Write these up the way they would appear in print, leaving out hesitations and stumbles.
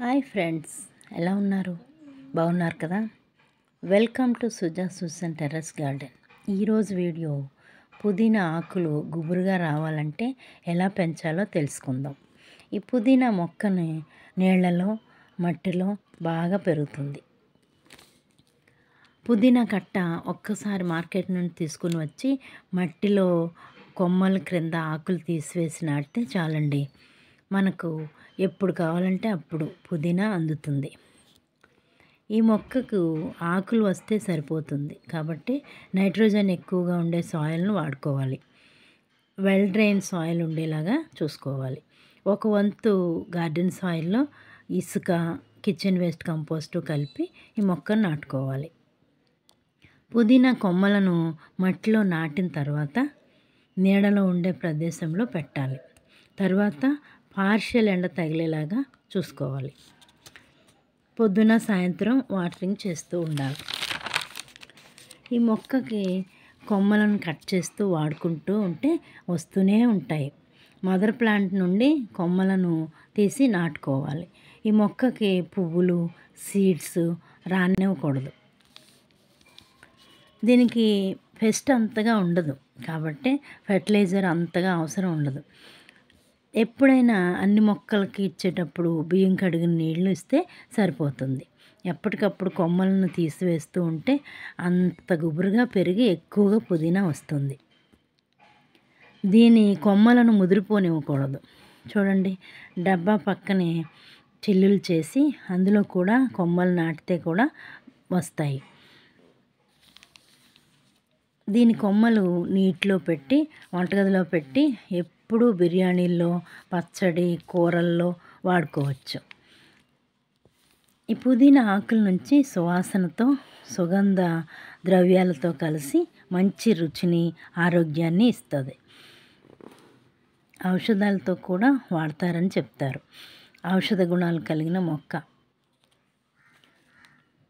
Hi friends, ఎలా ఉన్నారు? బాగున్నారు కదా? Welcome to Suja Susan terrace garden. ఈరోజు వీడియో పుదీనా ఆకులు గుబురుగా రావాలంటే ఎలా పెంచాలో తెలుసుకుందాం. ఈ పుదీనా మొక్కని నీళ్ళలో మట్టిలో బాగా పెరుగుతుంది. పుదీనా కట్ట ఒక్కసారి మార్కెట్ నుండి తీసుకుని వచ్చి మట్టిలో కొమ్మల క్రింద ఆకులు తీసివేసి నాటితే చాలండి, మనకు ఎప్పుడు కావాలంటే అప్పుడు పుదీనా అందుతుంది. ఈ మొక్కకు ఆకులు వస్తే సరిపోతుంది కాబట్టి నైట్రోజన్ ఎక్కువగా ఉండే సాయిల్ను వాడుకోవాలి. వెల్ డ్రైన్ సాయిల్ ఉండేలాగా చూసుకోవాలి. ఒక వంతు గార్డెన్ సాయిల్లో ఇసుక, కిచెన్ వేస్ట్ కంపోస్టు కలిపి ఈ మొక్కను నాటుకోవాలి. పుదీనా కొమ్మలను మట్టిలో నాటిన తర్వాత నీడలో ఉండే ప్రదేశంలో పెట్టాలి. తర్వాత పార్షియల్ ఎండ తగిలేలాగా చూసుకోవాలి. పొద్దున సాయంత్రం వాటరింగ్ చేస్తూ ఉండాలి. ఈ మొక్కకి కొమ్మలను కట్ చేస్తూ వాడుకుంటూ ఉంటే వస్తూనే ఉంటాయి. మదర్ ప్లాంట్ నుండి కొమ్మలను తీసి నాటుకోవాలి. ఈ మొక్కకి పువ్వులు, సీడ్స్ రానివ్వకూడదు. దీనికి పెస్ట్ అంతగా ఉండదు కాబట్టి ఫెర్టిలైజర్ అంతగా అవసరం ఉండదు. ఎప్పుడైనా అన్ని మొక్కలకి ఇచ్చేటప్పుడు బియ్యం కడిగిన నీళ్లు ఇస్తే సరిపోతుంది. ఎప్పటికప్పుడు కొమ్మలను తీసివేస్తూ ఉంటే అంత గుబురుగా పెరిగి ఎక్కువగా పుదీనా వస్తుంది. దీని కొమ్మలను ముదిరిపోనివ్వకూడదు. చూడండి, డబ్బా పక్కనే చిల్లులు చేసి అందులో కూడా కొమ్మలు నాటితే కూడా వస్తాయి. దీని కొమ్మలు నీటిలో పెట్టి వంటగదిలో పెట్టి ఎప్పుడూ బిర్యానీల్లో, పచ్చడి, కూరల్లో వాడుకోవచ్చు. ఈ పుదీనా ఆకుల నుంచి సువాసనతో, సుగంధ ద్రవ్యాలతో కలిసి మంచి రుచిని, ఆరోగ్యాన్ని ఇస్తుంది. ఔషధాలతో కూడా వాడతారని చెప్తారు. ఔషధ గుణాలు కలిగిన మొక్క.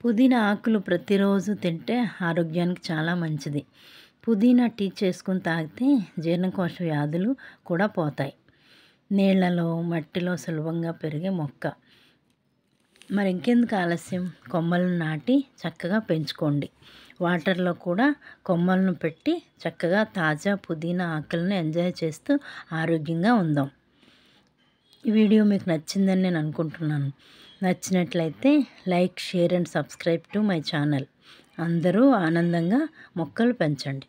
పుదీనా ఆకులు ప్రతిరోజు తింటే ఆరోగ్యానికి చాలా మంచిది. పుదీనా టీ చేసుకుని తాగితే జీర్ణకోశ వ్యాధులు కూడా పోతాయి. నీళ్లలో, మట్టిలో సులభంగా పెరిగే మొక్క. మరి ఇంకెందుకు ఆలస్యం, కొమ్మలను నాటి చక్కగా పెంచుకోండి. వాటర్లో కూడా కొమ్మలను పెట్టి చక్కగా తాజా పుదీనా ఆకులను ఎంజాయ్ చేస్తూ ఆరోగ్యంగా ఉందాం. ఈ వీడియో మీకు నచ్చిందని నేను అనుకుంటున్నాను. నచ్చినట్లయితే like, share and subscribe to my channel. అందరూ ఆనందంగా మొక్కలు పెంచండి.